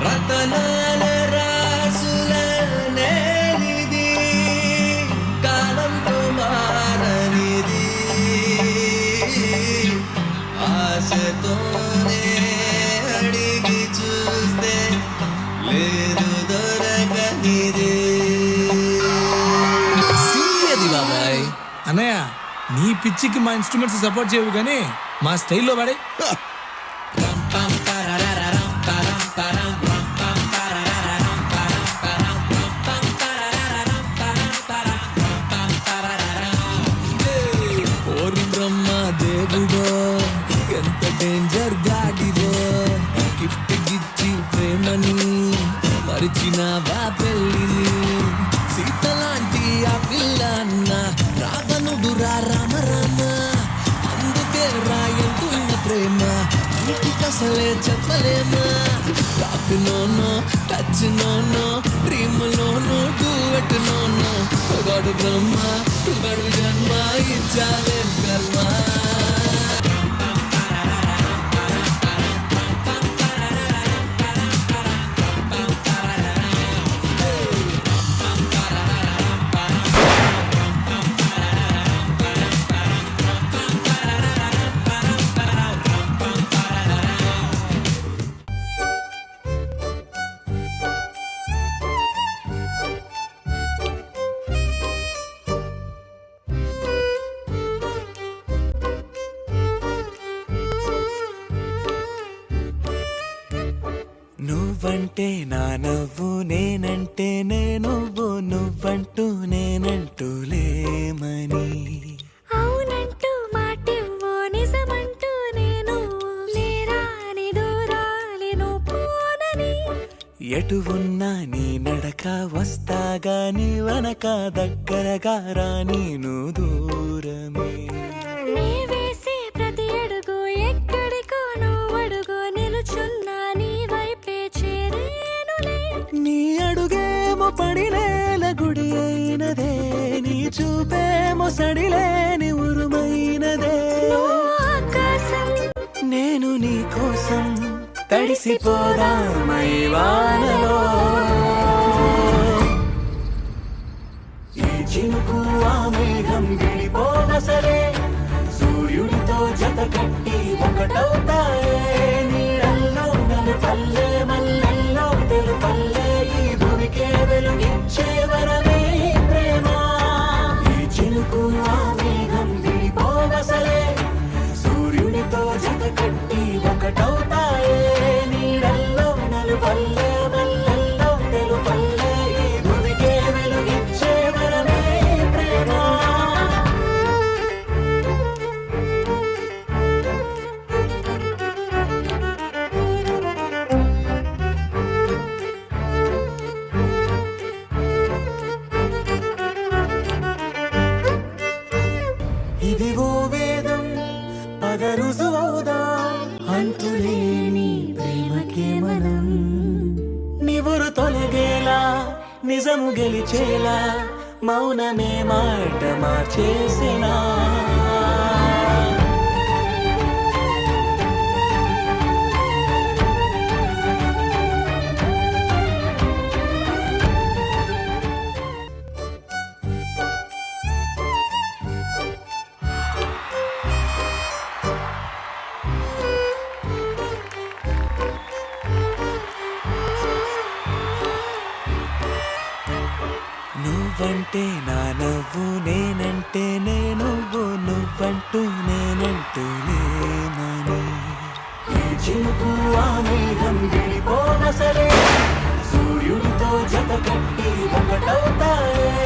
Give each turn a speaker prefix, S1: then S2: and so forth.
S1: రతనాల రాసుల నేనిది కాలంతో మారనిది ఆశతోనే అడిగి చూస్తే లేదు దొరకనిది. సీయది బాబాయ్.
S2: అన్నయ్య నీ పిచ్చికి మా ఇన్స్ట్రుమెంట్స్ సపోర్ట్ చేయవు కానీ మా స్టైల్లో పాడే. ఓరి బ్రహ్మ దేవుడో ఎంత డేంజర్ గాడిదో, గిఫ్ట్ గిచ్చి ప్రేమని మరిచినావా పెళ్ళిని. సీతలాంటి ఆ పిల్ల అన్న రావణుడురా రామ రామ, అందుకే రాయంటున్న ప్రేమ నీటికి అసలే చెప్పలేమా. టాక్ నోనో టచ్ నోనో డ్రీమ్ లోనో డూవెట్ నోనో, ఒకడు బ్రహ్మ ఒకడు జన్మ ఇచ్చావే కర్మ. నువ్వంటే నా నవ్వు నేనంటే నువ్వు, నువ్వంటూ నేనంటూ లేమని.
S3: అవునంటూ మాటివ్వు నిజమంటూ నేను లేరాని దూరాలేను పోనని.
S2: ఎటు ఉన్నా నీ నడక వస్తాగా నీ వనక దగ్గరగా రాని నువ్వు దూరమే.
S3: నీ వేసే ప్రతి అడుగు ఎక్కడికో నువ్వు అడుగు నిలుచున్నా నీ వైపే చేరేనులే.
S2: నీ అడుగేమో పడినేల గుడి అయినదే, నీ చూపేమో సడిలేని ఉరుమైనదే.
S3: నువ్వు ఆకాశం
S2: నేను నీ కోసం తడిసిపోదామై వానలో. ఈ చినుకు ఆ మేఘం గిడిపోవసరే, సూర్యుడితో జత కట్టి ఒకటవుతాయే. నీడల్లో నలు పల్లె మల్లెల్లో తెలుపల్లే, ఈ భూమికే వెలుగిచ్చే వరమే ప్రేమ. ఈ చినుకు ఆ మేఘం గిడిపోవసరే, సూర్యుడితో జత కట్టి ఒకటవుతాయే. నీడల్లో నలు పల్లె మల్లెల్లో తెలుపల్లే, ఈ భూమికే వెలుగిచ్చే వరమే ప్రేమ. ఇదిగో వేదం పద రుజువవుదా, అంతులేని ప్రేమకే మనం. నివురు తొలగేలా నిజము గెలిచేలా, మౌనమే మాట మార్చేసినా. నువ్వంటే నా నవ్వు నేనంటే నువ్వు, నువ్వంటూ నేనంటూ లేమని. ఈ చినుకు ఆ మేఘం గిడిపోవసరే, సూర్యుడితో జత కట్టి ఒకటవుతాయే.